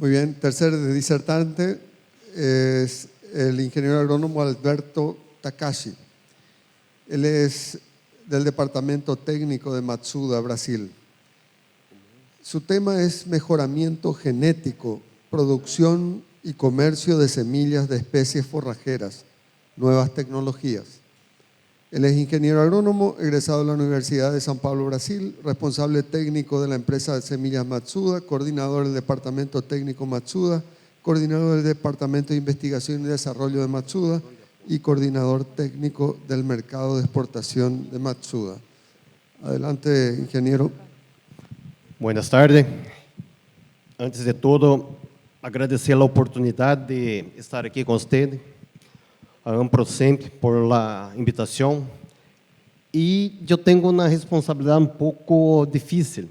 Muy bien, tercer disertante es el ingeniero agrónomo Alberto Takashi. Él es del departamento técnico de Matsuda, Brasil. Su tema es mejoramiento genético, producción y comercio de semillas de especies forrajeras, nuevas tecnologías. Él es ingeniero agrónomo, egresado de la Universidad de São Paulo, Brasil, responsable técnico de la empresa de semillas Matsuda, coordinador del departamento técnico Matsuda, coordinador del departamento de investigación y desarrollo de Matsuda y coordinador técnico del mercado de exportación de Matsuda. Adelante, ingeniero. Buenas tardes. Antes de todo, agradecer a oportunidade de estar aqui com você, a Amprocemp, por a invitação. E eu tenho uma responsabilidade pouco difícil.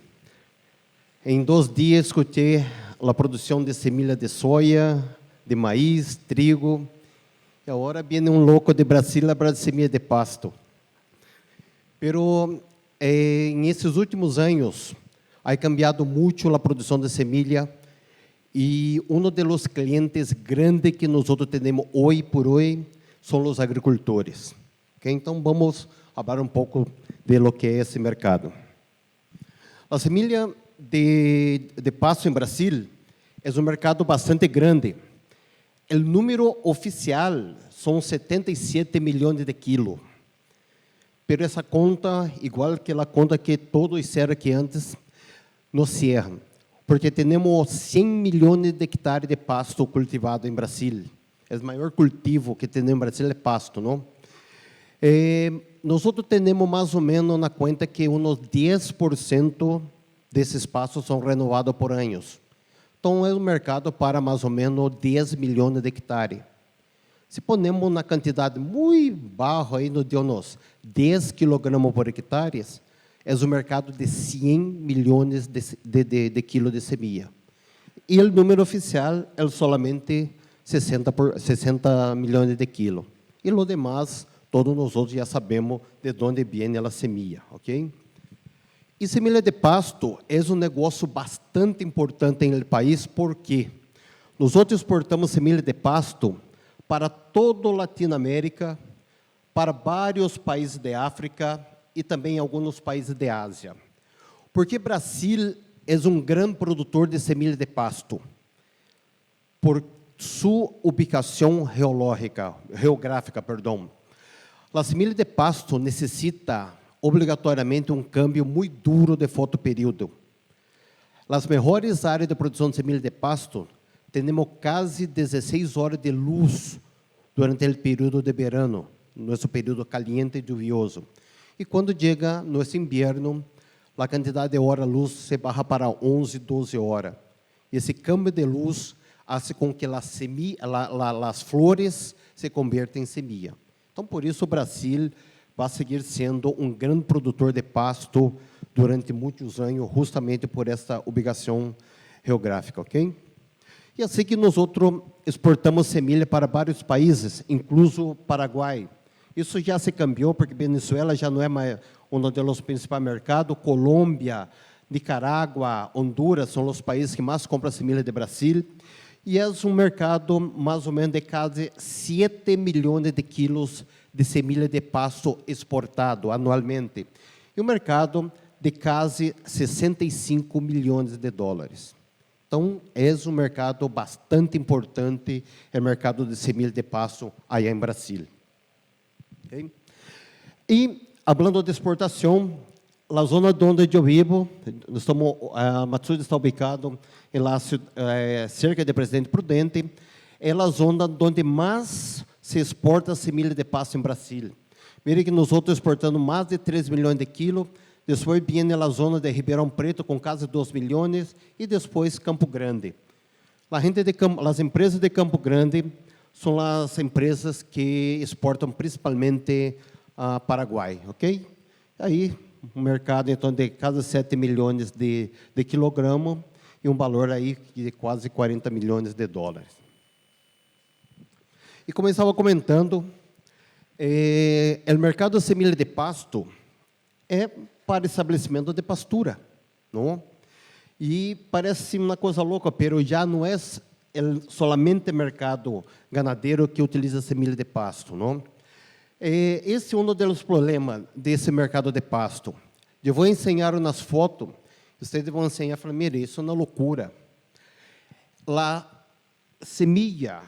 Em 2 dias, escutei a produção de semilha de soja, de maíz, trigo. E agora vem louco de Brasília para semilha de pasto. Pero, em esses últimos anos, ha cambiado muito a produção de semilha. E dos clientes grandes que nós temos hoje por hoje são os agricultores. Okay? Então, vamos falar pouco de lo que é esse mercado. A semilha de pasto em Brasil é mercado bastante grande. O número oficial são 77 milhões de quilos. Pero essa conta, igual que a conta que todos disseram aqui antes, não cierra. Porque temos 100 milhões de hectares de pasto cultivado em Brasil. É o maior cultivo que temos em Brasil é pasto, não? Nós temos mais ou menos na conta que uns 10% desses pastos são renovados por anos. Então, é um mercado para mais ou menos 10 milhões de hectares. Se ponemos na quantidade muito baixa, aí no de uns 10 kg por hectare, é um mercado de 100 milhões de quilos de semilla. E o número oficial é solamente 60 milhões de quilos. E o demais, todos nós outros já sabemos de onde vem a semilla, ok? E semilla de pasto é um negócio bastante importante no país, porque nós exportamos semilla de pasto para toda a Latinoamérica, para vários países de África e também alguns países de Ásia. Porque Brasil é um grande produtor de semilla de pasto, por sua ubicação geográfica. A semilla de pasto necessita obrigatoriamente um câmbio muito duro de fotoperíodo. As melhores áreas de produção de semilla de pasto, temos quase 16 horas de luz durante o período de verano, nosso período caliente e lluvioso. E quando chega nosso inverno, a quantidade de horas de luz se baixa para 11, 12 horas. Esse câmbio de luz faz com que as flores se convertam em semilla. Então, por isso, o Brasil vai seguir sendo um grande produtor de pasto durante muitos anos, justamente por essa ubicação geográfica, ok? E assim que nós exportamos semilla para vários países, incluso Paraguai. Isso já se cambiou, porque Venezuela já não é mais um dos principais mercados. Colômbia, Nicarágua, Honduras são os países que mais compram semilla de Brasil. E é um mercado, mais ou menos, de quase 7 milhões de quilos de semilla de pasto exportado anualmente. E um mercado de quase 65 milhões de dólares. Então, é um mercado bastante importante, o mercado de semilla de pasto aí em Brasil. Okay? E, falando de exportação, a zona onde eu vivo, a Matsuda está ubicado cerca de Presidente Prudente, é a zona onde mais se exporta semilla de pasto em Brasil. Mire que nós exportamos mais de 3 milhões de quilos, depois vem a zona de Ribeirão Preto com quase 2 milhões e depois Campo Grande. As empresas de Campo Grande são as empresas que exportam principalmente a Paraguai, ok? Aí, um mercado então de quase 7 milhões de quilograma e um valor aí de quase 40 milhões de dólares. E como eu estava comentando, o mercado de semilla de pasto é para estabelecimento de pastura, não? E parece uma coisa louca, pero já não é solamente mercado ganadeiro que utiliza semilha de pasto, não? Esse é um dos problemas desse mercado de pasto. Eu vou ensinar nas fotos, vocês vão ensinar, falar, mire, isso é uma loucura. A semilha,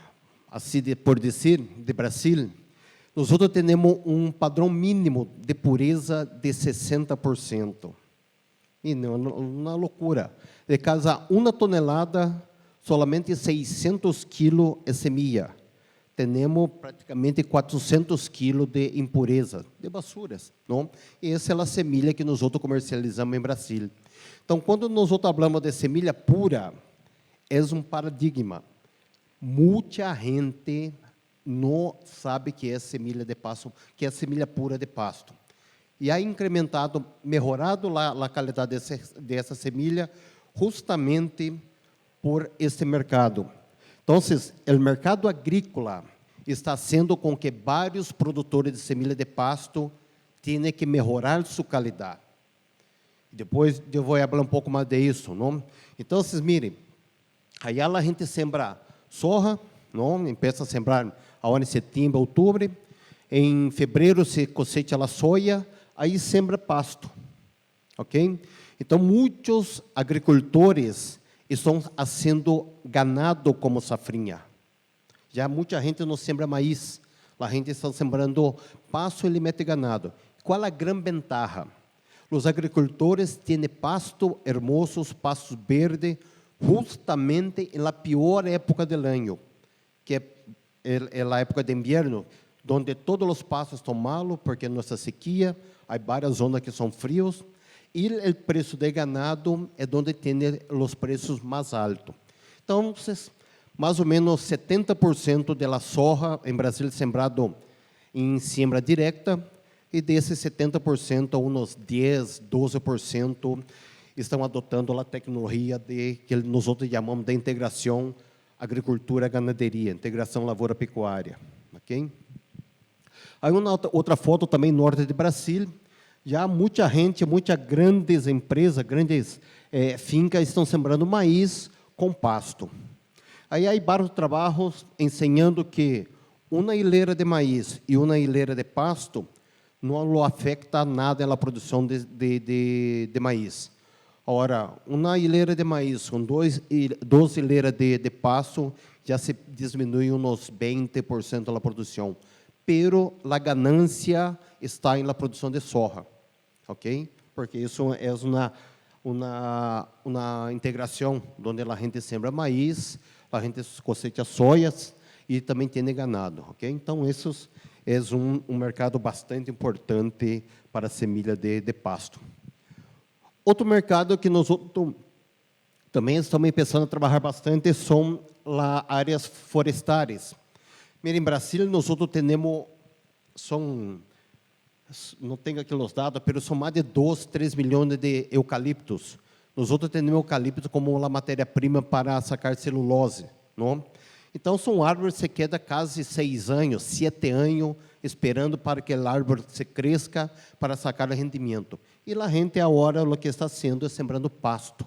assim por dizer, de Brasil, nós temos um padrão mínimo de pureza de 60%. E não, uma loucura. De cada 1 tonelada, solamente 600 quilos é semilha. Temos praticamente 400 quilos de impureza, de basuras. Não? E essa é a semilha que nós comercializamos em Brasil. Então, quando nós falamos de semilha pura, é um paradigma. Muita gente não sabe que é semilha de pasto, que é semilha pura de pasto. E ha incrementado, melhorado a qualidade dessa semilha, justamente por este mercado. Então, o mercado agrícola está sendo com que vários produtores de semilha de pasto tenham que melhorar sua qualidade. Depois eu vou falar um pouco mais disso, não? Então, mire, aí a gente sembra soja, não? Começa a sembrar agora em setembro, outubro. Em fevereiro se cosecha a soja, aí sembra pasto, ok? Então, muitos agricultores estão fazendo ganado como safrinha. Já muita gente não sembra maíz, a gente está sembrando pasto e mete ganado. Qual a grande ventaja? Os agricultores têm pasto hermosos, pastos verdes, justamente na pior época do ano, que é a época de inverno, onde todos os pastos estão malos, porque nossa sequia, há várias zonas que são frios, e o preço de ganado é onde tem os preços mais altos. Então, mais ou menos 70% da soja em Brasil é sembrado em siembra direta, e desses 70%, uns 10%, 12% estão adotando a tecnologia que nós chamamos de integração agricultura-ganaderia, integração lavoura-pecuária. Okay? Aí uma outra foto também norte de Brasil, já muita gente, muitas grandes empresas, grandes fincas estão sembrando maíz com pasto. Aí há vários trabalhos ensinando que uma hileira de maíz e uma hileira de pasto não afeta nada na produção de maíz. Ora, uma hileira de maíz com 2 hileiras de pasto já se diminui uns 20% da produção. Pero a ganância está na produção de soja, ok? Porque isso é uma integração onde a gente sembra maíz, a gente cosecha sojas e também tem ganado, ok? Então, isso é um mercado bastante importante para a semilha de pasto. Outro mercado que nós também estamos pensando a trabalhar bastante são as áreas florestais. Mira, em Brasil, nós temos, não tenho aqui os dados, mas são mais de 2, 3 milhões de eucaliptos. Nós temos eucalipto como a matéria-prima para sacar celulose, não? Então, são árvores que se quedam quase 6 anos, 7 anos, esperando para que a árvore se cresça para sacar o rendimento. E a gente agora o que está sendo é sembrando pasto,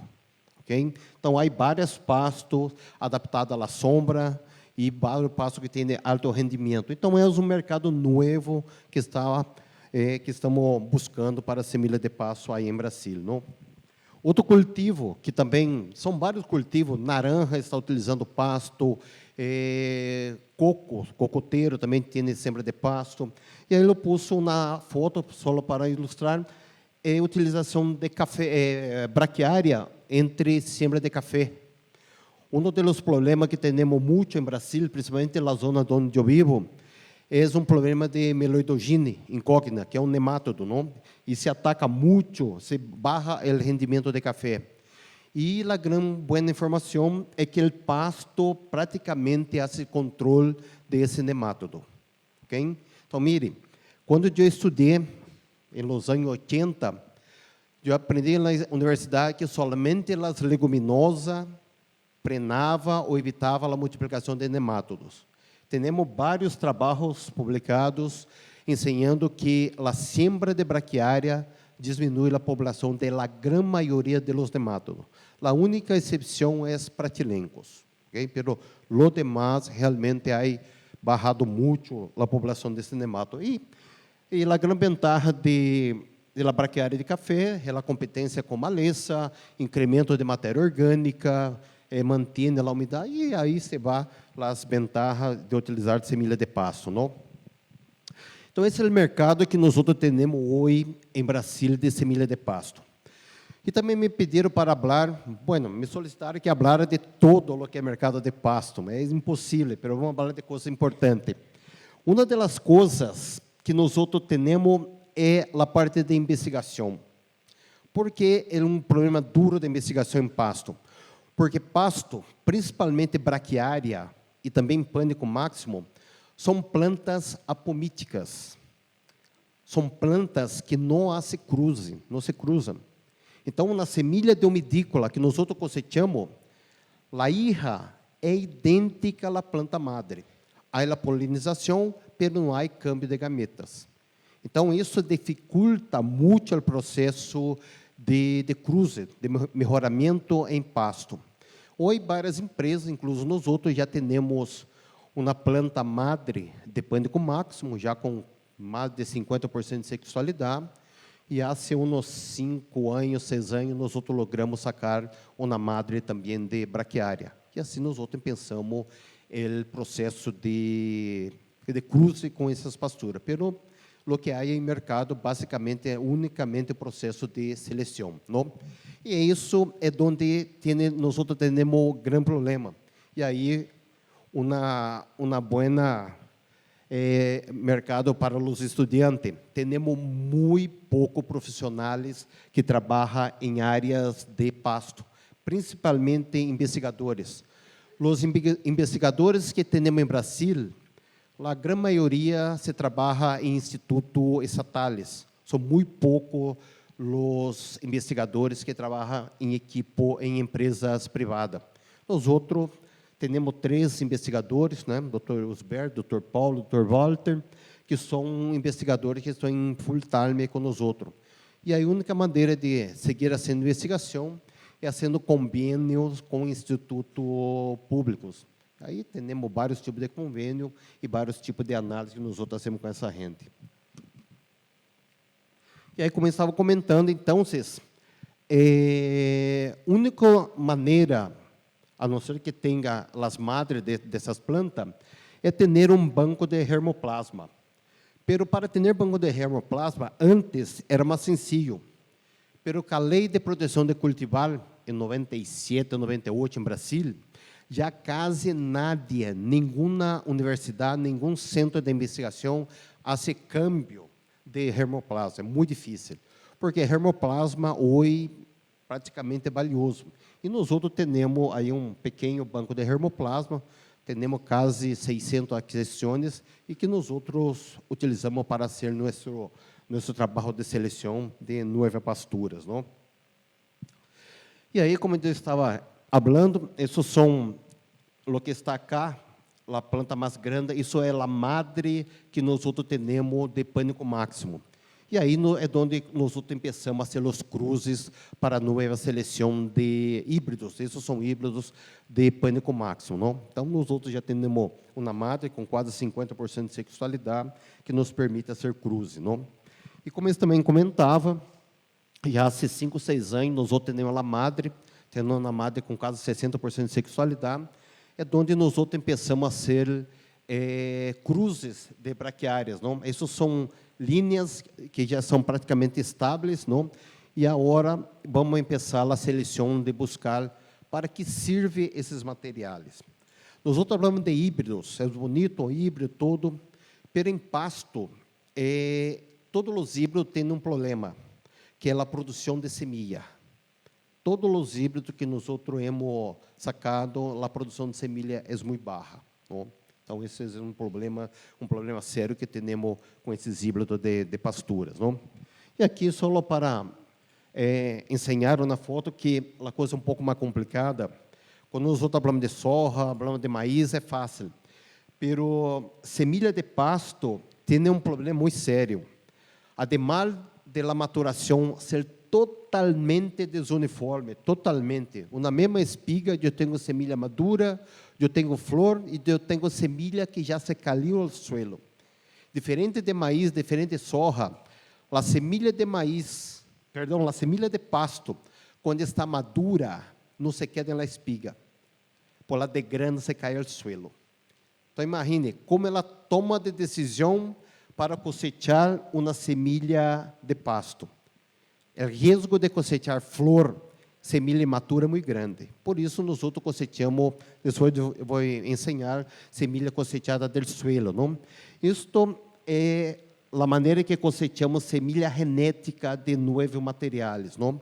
ok? Então, há vários pastos adaptados à sombra e vários pastos que têm alto rendimento. Então, é um mercado novo que estamos buscando para a semilha de pasto aí em Brasil, não? Outro cultivo, que também são vários cultivos, naranja está utilizando pasto, cocoteiro também tem sembra de pasto. E aí eu pus uma foto só para ilustrar a utilização de café, braquiária entre siembra de café. Um dos problemas que temos muito em Brasil, principalmente na zona onde eu vivo, é um problema de meloidogine incógnita, que é um nemátodo, não? E se ataca muito, se barra o rendimento de café. E a grande boa informação é que o pasto praticamente faz controle desse nemátodo. Okay? Então, mire, quando eu estudei, nos anos 80, eu aprendi na universidade que somente as leguminosas frenavam ou evitavam a multiplicação de nemátodos. Temos vários trabalhos publicados ensinando que a siembra de braquiária disminuir a população da grande maioria dos nemátodos. A única exceção é pratilencos, ok? Pero lo demás realmente ha bajado muito a população desse nemátodo. E a grande vantagem da braquiária de café é a competência com maleza, incremento de matéria orgânica, mantém a umidade, e aí se vai as vantagens de utilizar semilha de pasto, não? Então, esse é o mercado que nós temos hoje em Brasil de semilha de pasto. E também me pediram para falar, me solicitaram que falara de todo o que é mercado de pasto, mas é impossível, mas vamos falar de coisas importantes. Uma das coisas que nós temos é a parte de investigação. Por que é um problema duro de investigação em pasto? Porque pasto, principalmente braquiária e também pânico máximo, são plantas apomíticas. São plantas que não se cruzam. Então, na semilha de umidícola que nós cosechamos, a hija é idêntica à planta madre. Há a polinização, mas não há câmbio de gametas. Então, isso dificulta muito o processo de cruze, de melhoramento em pasto. Hoje, várias empresas, incluso nós já temos uma planta madre de pânico máximo, já com mais de 50% de sexualidade, e há uns 5 anos, 6 anos, nós logramos sacar uma madre também de braquiária. E assim nós pensamos o processo de cruze com essas pasturas. Pero o que há em mercado, basicamente, é unicamente o processo de seleção, não? E isso é onde nós temos um grande problema. E aí, uma boa mercado para os estudantes. Temos muito pouco profissionais que trabalham em áreas de pasto, principalmente investigadores. Os investigadores que temos em Brasil, a grande maioria se trabalha em institutos estatais. São muito poucos os investigadores que trabalham em equipo em empresas privadas. Nós outros temos 3 investigadores, né? Dr. Osberto, Dr. Paulo, Dr. Walter, que são investigadores que estão em full time com nós outros. E a única maneira de seguir fazendo investigação é fazendo convênios com institutos públicos. Aí temos vários tipos de convênio e vários tipos de análise que nós fazemos com essa gente. E aí, como eu estava comentando, então, única maneira, a não ser que tenha as madres dessas plantas, é ter um banco de germoplasma. Pero para ter banco de germoplasma, antes era mais sencillo. Pero com a lei de proteção de cultivar, em 97, 98, em Brasil, já quase nadie, nenhuma universidade, nenhum centro de investigação faz câmbio de germoplasma. É muito difícil, porque germoplasma hoje praticamente é valioso. E nós temos aí um pequeno banco de germoplasma, temos quase 600 aquisições e que nós utilizamos para fazer nosso trabalho de seleção de novas pasturas, não? E aí, como eu estava falando, esses são o que está cá, a planta mais grande, isso é a madre que nós temos de pânico máximo. E aí é onde nós começamos a fazer os cruzes para a nova seleção de híbridos. Esses são híbridos de pânico máximo, não? Então, nós já temos uma madre com quase 50% de sexualidade que nos permite fazer cruze, não? E como eu também comentava, já há 5, 6 anos, nós temos a madre, tendo uma madre com quase 60% de sexualidade, é onde nós começamos a fazer cruzes de braquiárias, não? Essas são linhas que já são praticamente estáveis, não? E agora vamos começar a seleção de buscar para que sirvam esses materiais. Nós falamos de híbridos, é bonito o híbrido todo, mas em pasto, todos os híbridos têm um problema, que é a produção de semilla. Todos os híbridos que nós hemos sacado, a produção de semilla é muito baixa, não? Então, esse é um problema sério que temos com esses híbridos de pasturas, não? E aqui, só para ensinar uma foto que a coisa é um pouco mais complicada. Quando nós falamos de soja, falamos de maíz, é fácil. Pero semilha de pasto tem um problema muito sério. Ademais de la maturação ser totalmente desuniforme, totalmente. Uma mesma espiga, eu tenho semilha madura, eu tenho flor e eu tenho semilha que já se caiu ao suelo. Diferente de maíz, diferente de soja, a semilha de maíz, perdão, a semilha de pasto, quando está madura, não se queda na espiga. Por la de grande se cai ao suelo. Então imagine como ela toma de decisão para cosechar uma semilha de pasto. O risco de cosechar flor, semilha imatura é muito grande. Por isso, nós outros cosechamos, depois eu vou ensinar, semilha cosechada do suelo. Não? Isto é a maneira que cosechamos semilha genética de novos materiais. Não?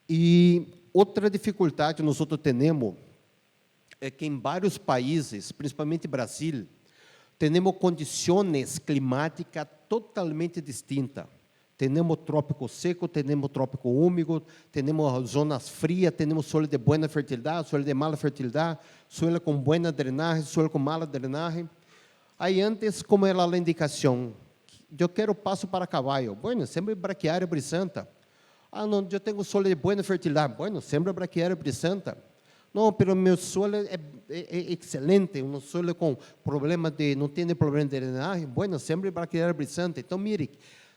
E outra dificuldade que nós outros temos é que em vários países, principalmente Brasil, temos condições climáticas totalmente distintas. Temos trópico seco, temos trópico úmido, temos zonas frias, temos suelo de boa fertilidade, suelo de mala fertilidade, suelo com boa drenagem, suelo com mala drenagem. Aí antes, como era a indicação? Eu quero passo para cavalo. Bueno, sempre braquiária brisanta. Ah, não, eu tenho suelo de boa fertilidade. Bueno, sempre braquiária brisanta. Não, pero meu suelo é excelente, um suelo com problema de, não tem problema de drenagem. Bueno, sempre braquiária brisanta. Então, mire,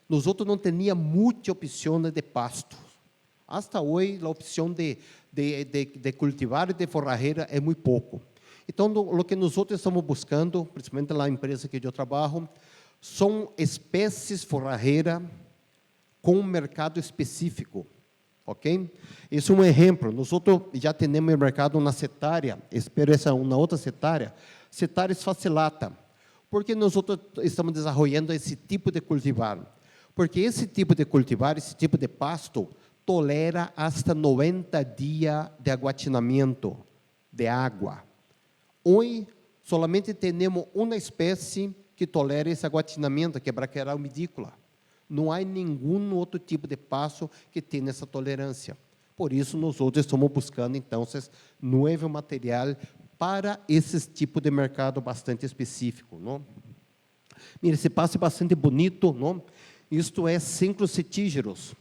nós outros não tínhamos muita opção de pasto. Hasta hoje, a opção de cultivar e de forrageira é muito pouco. Então, o que nós outros estamos buscando, principalmente na empresa que eu trabalho, são espécies forrageiras com um mercado específico. Ok? Isso é um exemplo. Nós outros já temos no mercado na setária, espero essa uma outra setária, Setaris fasciata. Por que nós outros estamos desenvolvendo esse tipo de cultivar? Porque esse tipo de cultivar, esse tipo de pasto, tolera hasta 90 dias de aguatinamento de água. Hoje, solamente temos uma espécie que tolera esse aguatinamento, que é Braquiária humidícola. Não há nenhum outro tipo de pasto que tenha essa tolerância. Por isso, nós outros estamos buscando, então, novo material para esse tipo de mercado bastante específico. Não? Mira, esse pasto é bastante bonito, não? Isto é sincrocetígeros.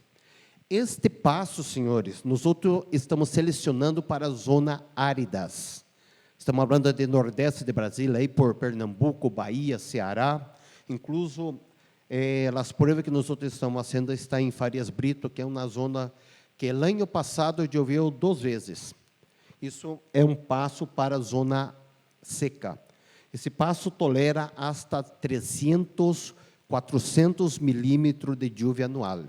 Este passo, senhores, nós outros estamos selecionando para zonas áridas. Estamos falando de nordeste de Brasil, aí por Pernambuco, Bahia, Ceará. Incluso, as provas que nós outros estamos fazendo está em Farias Brito, que é uma zona que no ano passado choveu 2 vezes. Isso é um passo para a zona seca. Esse passo tolera hasta 400 milímetros de chuva anual.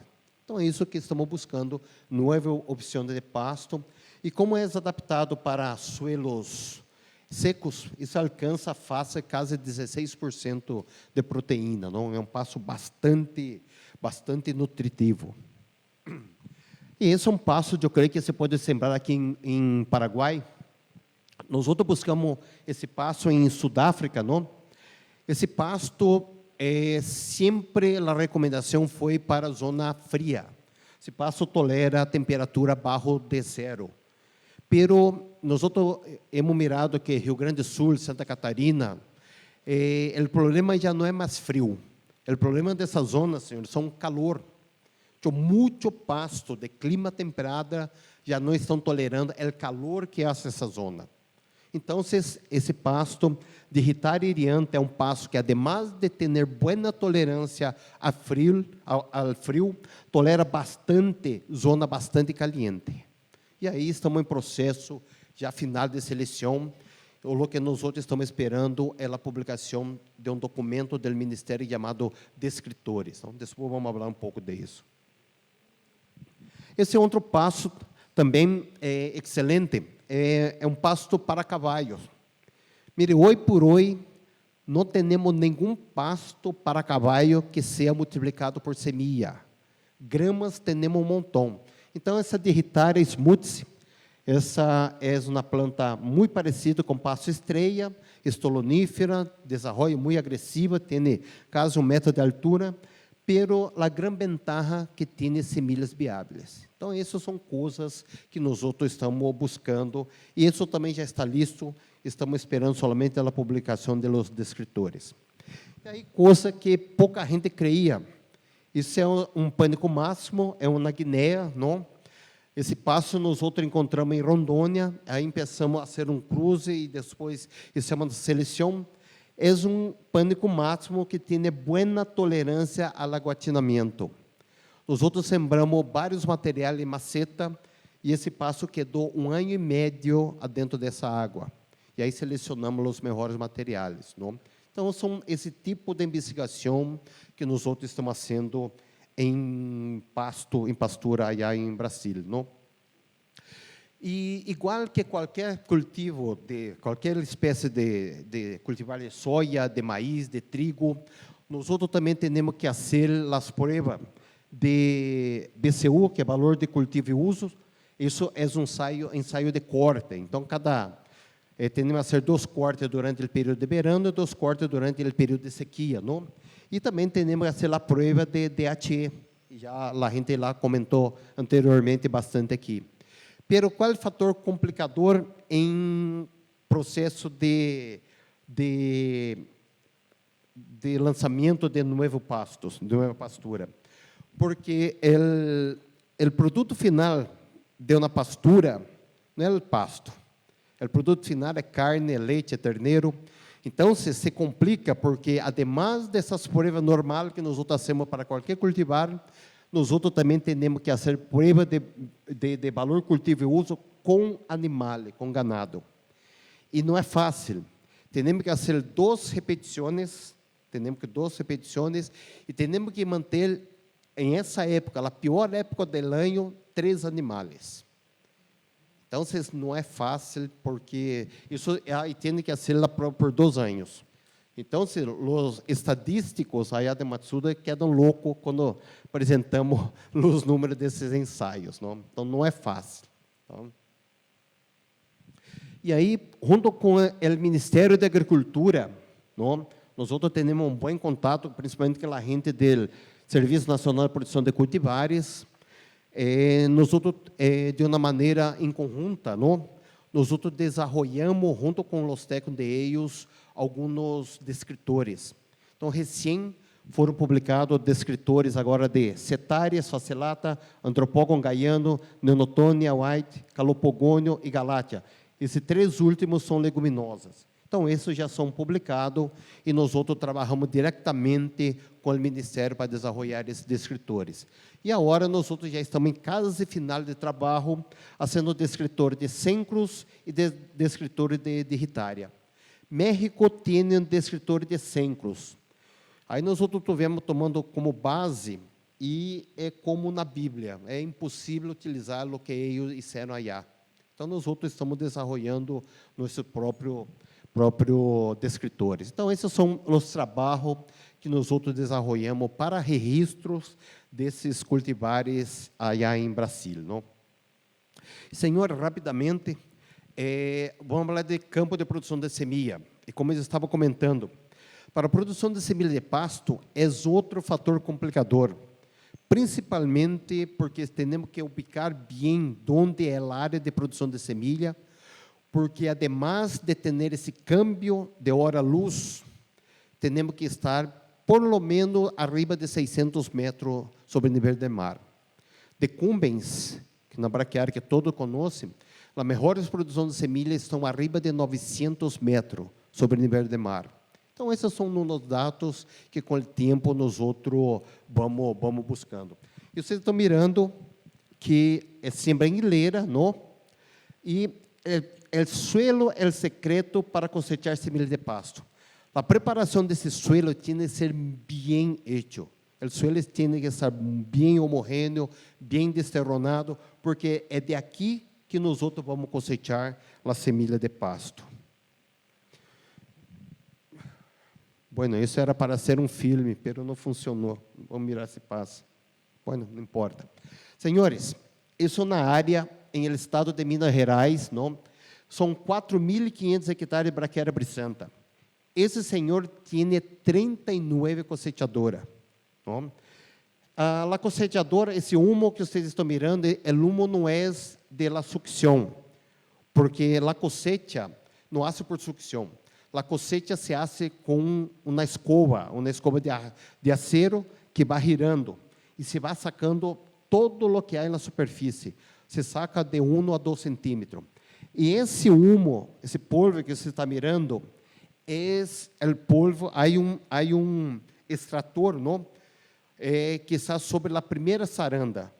Então, é isso que estamos buscando, nova opção de pasto. E como é adaptado para suelos secos, isso alcança a faixa quase 16% de proteína. Não? É um pasto bastante nutritivo. E esse é um pasto, eu creio que você pode sembrar aqui em Paraguai. Nós outros buscamos esse pasto em Sudáfrica. Não? Esse pasto, sempre a recomendação foi para a zona fria. Esse pasto tolera a temperatura abaixo de 0. Pero nós hemos mirado que Rio Grande do Sul, Santa Catarina, o problema já não é mais frio. O problema dessa zona, senhores, são calor. Então, muito pasto de clima temperado já não estão tolerando o calor que hace essa zona. Então, esse pasto de Ritaria iriante é um pasto que, además de ter boa tolerância ao frio, tolera bastante, zona bastante caliente. E aí estamos em processo já final de seleção. O que nós outros estamos esperando é a publicação de um documento do Ministério chamado Descritores. Então, depois vamos falar um pouco disso. Esse outro passo também é excelente. É um pasto para cavalos. Mire, hoje por hoje, não temos nenhum pasto para cavalo que seja multiplicado por semilla. Gramas temos um montão. Então, essa de Ritaria smutsii, essa é uma planta muito parecida com pasto estrela, estolonífera, desenvolve muito agressiva, tem quase 1 metro de altura, pero a grande ventaja que tem semilhas viáveis. Então, essas são coisas que nós outros estamos buscando, e isso também já está listo, estamos esperando somente a publicação dos descritores. E aí, coisa que pouca gente creia, Isso é pânico máximo, é na Guiné, não? Esse passo nós outros encontramos em Rondônia, aí começamos a ser cruze e depois isso chama de seleção. É pânico máximo que tem boa tolerância ao aguatinamento. Nós outros sembramos vários materiais em maceta e esse passo quedou 1 ano e meio dentro dessa água. E aí selecionamos os melhores materiais, não? Então, são esse tipo de investigação que nós outros estamos fazendo em pastura allá em Brasil, não? E igual que qualquer cultivo, qualquer espécie de cultivar de soja, de maíz, de trigo, nós outros também temos que fazer as provas de BCU, que é valor de cultivo e uso. Isso é ensaio de corte. Então, temos que fazer 2 cortes durante o período de verão e 2 cortes durante o período de sequia, não? E também temos que fazer a prova de DHE. Já a gente lá comentou anteriormente bastante aqui. Pero qual é o fator complicador em processo de lançamento de novos pastos, de nova pastura? Porque o produto final de uma pastura não é o pasto. O produto final é carne, leite, terneiro. Então, se complica, porque, además dessas provas normais que nós fazemos para qualquer cultivar, nós outros também temos que fazer prova de valor cultivo e uso com animal, com ganado. E não é fácil. Temos que fazer 2 repetições, e temos que manter, em essa época, a pior época do ano, 3 animais. Então, não é fácil, porque isso tem que ser por 2 anos. Então, os estadísticos aí de Matsuda quedam loucos quando apresentamos os números desses ensaios, não? Então, não é fácil. Então, e aí, junto com o Ministério da Agricultura, não? Nós outros temos bom contato, principalmente com a gente do Serviço Nacional de Produção de Cultivares. Nós outros, de uma maneira em conjunta, não? Nós outros desenvolvemos, junto com os técnicos de ellos, alguns descritores. Então, recém foram publicados descritores agora de Cetária, Facilata, Anthropogon gaiano, Neonotonia white, Calopogônio e Galátia. Esses 3 últimos são leguminosas. Então, esses já são publicados e nós outros trabalhamos diretamente com o Ministério para desenvolver esses descritores. E agora nós outros já estamos em fase final de trabalho, fazendo descritor de Cencrus e descritor de Ritária. México tem um descritor de Cencrus. Aí nós outros estivemos tomando como base, e é como na Bíblia, é impossível utilizar o que eles disseram allá. Então, nós outros estamos desenvolvendo nosso próprio descritores. Então, esses são os trabalhos que nós outros desenvolvemos para registros desses cultivares allá em Brasil, não? Senhor, rapidamente, vamos falar de campo de produção de semilla. E como eu estava comentando, para a produção de semilla de pasto é outro fator complicador, principalmente porque temos que ubicar bem onde é a área de produção de semilla, porque, además de ter esse câmbio de hora-luz, temos que estar, por lo menos, arriba de 600 metros sobre o nível do mar. De cumbens, que na braquiária que todos conhecem, as melhores produções de semilhas estão arriba de 900 metros sobre o nível do mar. Então, esses são os dados que, com o tempo, nós outros vamos buscando. E vocês estão mirando que é sempre em hilera, não? E o suelo é o secreto para cosechar semillas de pasto. A preparação desse suelo tem que ser bem hecho. O suelo tem que estar bem homogêneo, bem desterronado, porque é de aqui que nós outros vamos cosechar a semilla de pasto. Bueno, isso era para ser filme, mas não funcionou. Vamos mirar se passa. Bueno, não importa. Senhores, isso na área, em el estado de Minas Gerais, não? São 4.500 hectares de braquiária brisanta. Esse senhor tem 39 cosechadoras. A cosechadora, esse humo que vocês estão mirando, o humo não é de la sucção, porque a cosecha não hace por sucção. A cosecha se hace com uma escova de acero que vai girando e se vai sacando todo o que há na superfície. Se saca de 1 a 2 centímetros. E esse humo, esse polvo que você está mirando, é o polvo. Há extrator, não? Que está sobre a primeira saranda,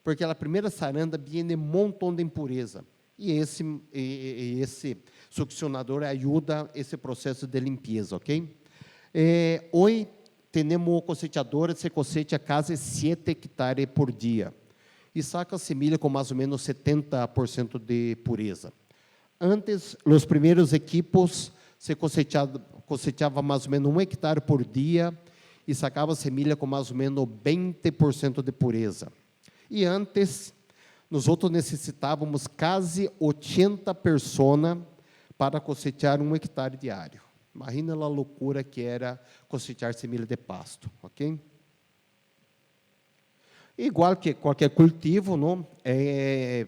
porque a primeira saranda vem um montão de impureza. E esse succionador ajuda esse processo de limpeza, ok? Hoje, temos cosechadores que cosecham quase 7 hectares por dia e saca semilha com mais ou menos 70% de pureza. Antes, os primeiros equipos se cosechava mais ou menos 1 hectare por dia e sacava semilha com mais ou menos 20% de pureza. E antes, nós necessitávamos quase 80 pessoas para cosechar 1 hectare diário. Imagina a loucura que era cosechar semilha de pasto, ok? Igual que qualquer cultivo, não?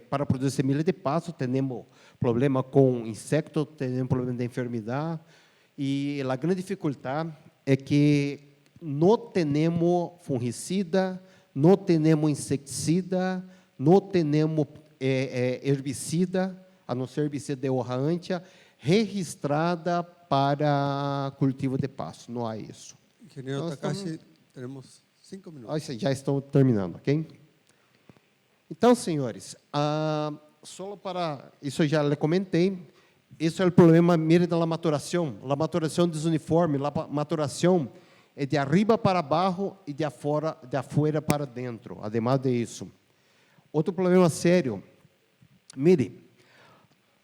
Para produzir semilha de pasto, temos problema com insectos, temos problema de enfermidade, e a grande dificuldade é que não temos fungicida, não temos inseticida, não temos herbicida, a não ser herbicida de hoja ancha, registrada para cultivo de pasto. Não há isso. Ingeniero Takashi, temos 5 minutos. Já estou terminando, ok? Então, senhores, só para isso já lhe comentei. Isso é o problema, mire, da maturação. A maturação desuniforme, a maturação é de arriba para baixo e de afuera para dentro. Ademais de isso, outro problema sério. Mire,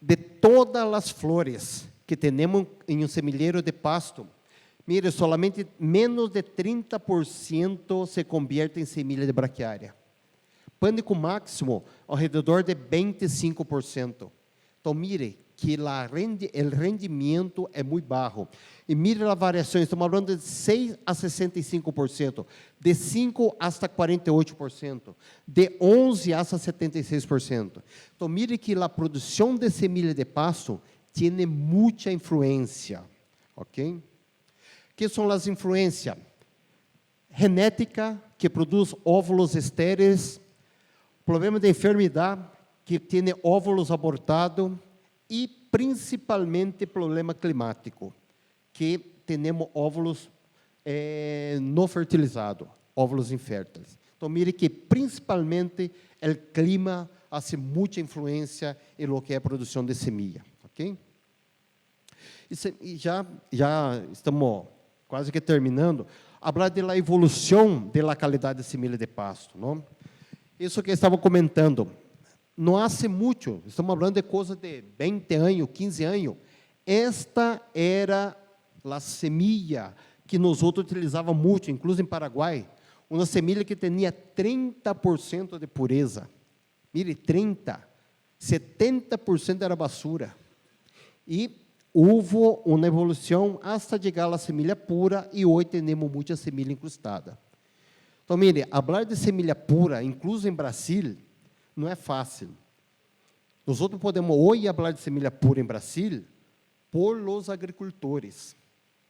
de todas as flores que temos em um semilheiro de pasto, mire, solamente menos de 30% se convierte em semilha de braquiária. Pânico máximo, ao redor de 25%. Então, mire, que o rendimento é muito baixo. E mire a variação, estamos falando de 6 a 65%, de 5 hasta 48%, de 11 hasta 76%. Então, mire que a produção de semilha de pasto tem muita influência, ok? Que são as influências? Genética, que produz óvulos estéreis, problema de enfermidade, que tem óvulos abortados, e principalmente problema climático, que temos óvulos não fertilizados, óvulos inférteis. Então, mire que principalmente o clima faz muita influência em lo que é a produção de semilla, ok? E já estamos quase que terminando. Falar da evolução da qualidade de semilla de pasto, não? Isso que eu estava comentando. Não há muito, estamos falando de coisa de 20 anos, 15 anos. Esta era a semilla que nós utilizávamos muito, inclusive em Paraguai, uma semilla que tinha 30% de pureza. Mire, 30%, 70% era basura. E houve uma evolução até chegar à semilla pura, e hoje temos muita semilla incrustada. Então, mire, falar de semilla pura, incluso em Brasil, não é fácil. Nós podemos hoje falar de semilla pura em Brasil por los agricultores,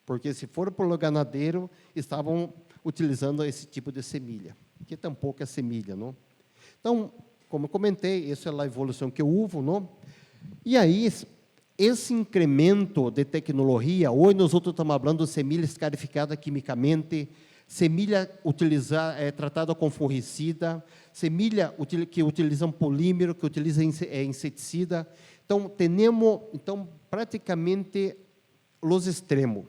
porque se for por lo ganadeiro, estavam utilizando esse tipo de semilla, que tampouco é semilla, não? Então, como eu comentei, essa é a evolução que houve, não? E aí, esse incremento de tecnologia, hoje nós estamos falando de semilla escarificada quimicamente, semilla tratada com fungicida, semilla que utiliza um polímero, que utiliza inseticida. Então, temos praticamente os extremos.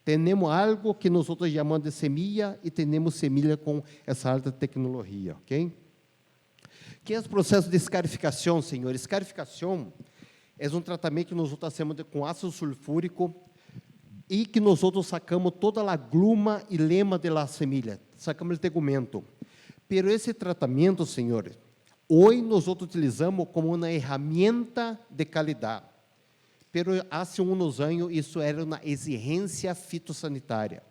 Temos algo que nós chamamos de semilla e temos semilla com essa alta tecnologia, ok? Que é o processo de escarificação, senhor? Escarificação é um tratamento que nós fazemos com ácido sulfúrico e que nós sacamos toda a gluma e lema da semilla, sacamos o tegumento. Pero esse tratamento, senhores, hoje nós utilizamos como uma ferramenta de qualidade. Pero há uns anos isso era uma exigência fitossanitária.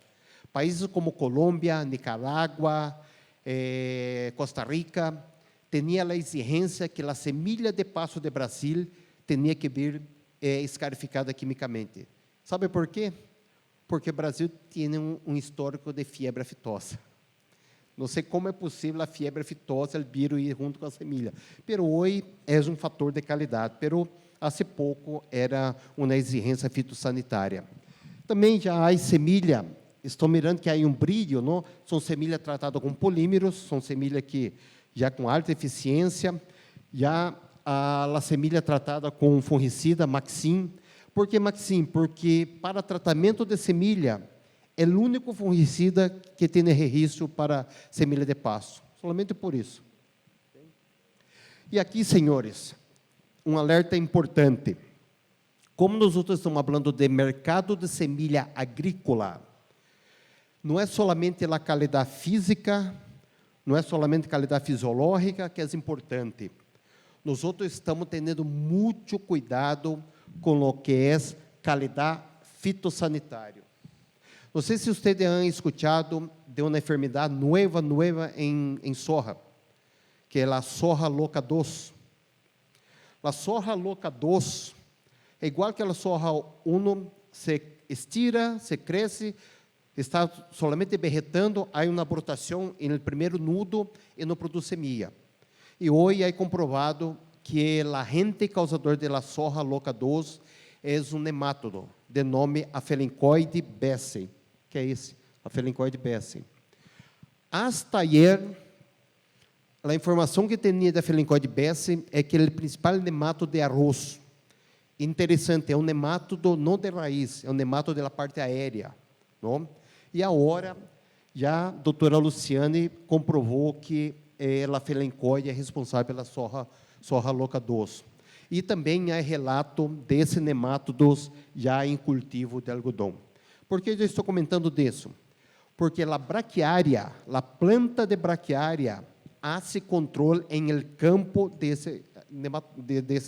Países como Colômbia, Nicarágua, Costa Rica, tinha a exigência que a semilla de pasto de Brasil tinha que vir escarificada quimicamente. Sabe por quê? Porque o Brasil tem um histórico de febre aftosa. Não sei como é possível a fiebre aftosa, o vírus ir junto com a semilha. Pero hoje é um fator de qualidade. Pero há pouco era uma exigência fitossanitária. Também já há semilha, estou mirando que há um brilho, não? São semilhas tratadas com polímeros, são semilhas que já com alta eficiência, já a semilha tratada com fungicida, Maxim. Por que Maxim? Porque para tratamento de semilha, é o único fungicida que tem registro para semilha de pasto. Somente por isso. E aqui, senhores, um alerta importante. Como nós outros estamos falando de mercado de semilha agrícola, não é somente a qualidade física, não é somente a qualidade fisiológica que é importante. Nós outros estamos tendo muito cuidado com o que é qualidade fitossanitária. Não sei se vocês han escutado de uma enfermidade nueva em soja, que é a soja loca 2. A soja loca 2 é igual que a soja 1, se estira, se cresce, está solamente vegetando, há uma brotação no primeiro nudo e não produz semilla. E hoje é comprovado que o agente causador da soja loca 2 é um nemátodo de nome Aphelincoide besseyi, que é esse, Aphelincoide besseyi. Hasta ayer, a informação que tinha da Aphelincoide besseyi é que o principal nemátodo de arroz. Interessante, é um nemátodo não de raiz, é um nemátodo da parte aérea. Não? E agora, já a doutora Luciane comprovou que a Aphelincoide é responsável pela soja loca 2. E também há relato desse nemátodos já em cultivo de algodão. Por que eu estou comentando disso? Porque a braquiária, a planta de braquiária, hace controle em el campo desse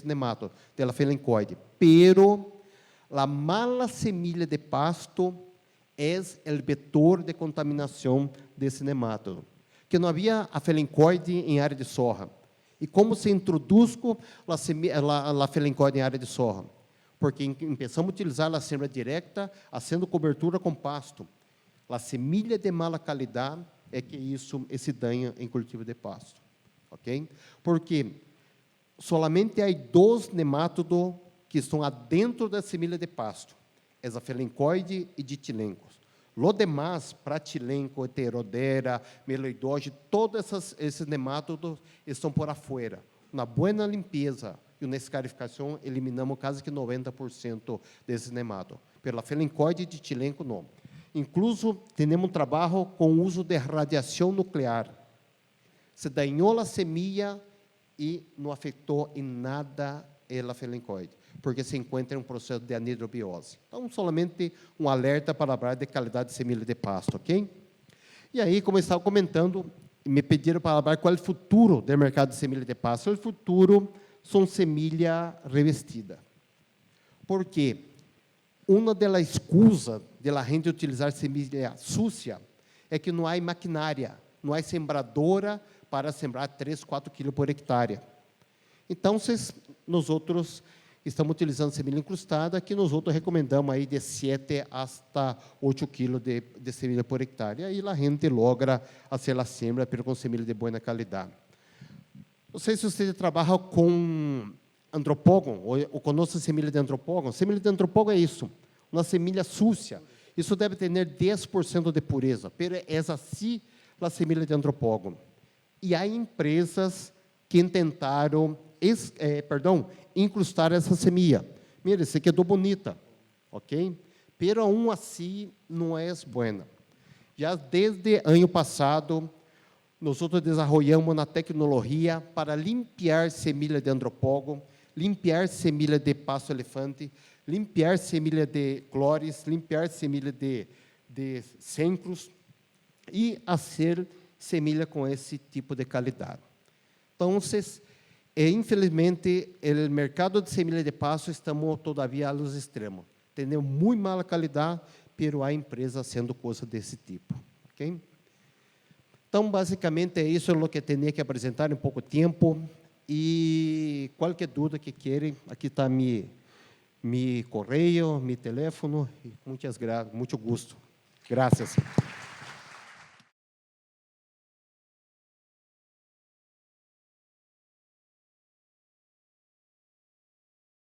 nemátodo, da Aphelincoide. Pero a mala semilha de pasto é o vetor de contaminação desse nemátodo. Que não havia Aphelincoide em área de soja. E como se introduz a Aphelincoide em área de soja? Porque começamos a utilizar a sembra direta, fazendo cobertura com pasto. A semilha de mala qualidade é que esse dano em cultivo de pasto. Ok? Porque solamente há 2 nemátodos que estão dentro da semilha de pasto. É a Aphelincoide e ditilencos. Lo demais, pratilenco, heterodera, meloidose, todos esses nemátodos estão por afuera. Na boa limpeza e na escarificação, eliminamos quase que 90% desses nemátodos. Pela Aphelincoide e ditilenco, não. Incluso, temos um trabalho com o uso de radiação nuclear. Se dañou a semilla e não afetou em nada a Aphelincoide, porque se encontra em um processo de anidrobiose. Então, somente um alerta para falar de qualidade de semilha de pasto, ok? E aí, como eu estava comentando, me pediram para falar qual é o futuro do mercado de semilha de pasto. O futuro são semilha revestida. Por quê? Uma das excusas de a gente utilizar semilha sucia é que não há maquinária, não há sembradora para sembrar 3, 4 quilos por hectare. Então, nós outros estamos utilizando semilha incrustada, que nós outros recomendamos aí de 7 hasta 8 quilos de semilha por hectare. E aí a gente logra fazer a sembra com semilha de boa qualidade. Não sei se você trabalha com antropógon, ou conosco semilha de antropógon. Semilha de antropógon é isso, uma semilha sucia. Isso deve ter 10% de pureza, pero é assim a semilha de antropógon. E há empresas que tentaram incrustar essa semilla. Mira, se quedou bonita, ok? Pero aún assim não é buena. Já desde ano passado, nós desenvolvemos uma tecnologia para limpar semilha de antropógon, limpar semilha de pasto elefante, limpar semilha de clores, limpar semilha de sencros e fazer semilha com esse tipo de qualidade. Então, infelizmente, o mercado de semilha de pasto estamos todavia aos extremos. Temos muito mala qualidade, pero há empresas sendo coisa desse tipo. Okay? Então, basicamente, isso é o que tinha que apresentar em pouco tempo. E qualquer dúvida que querem, aqui está meu correio, meu telefone. Muito gosto. Graças.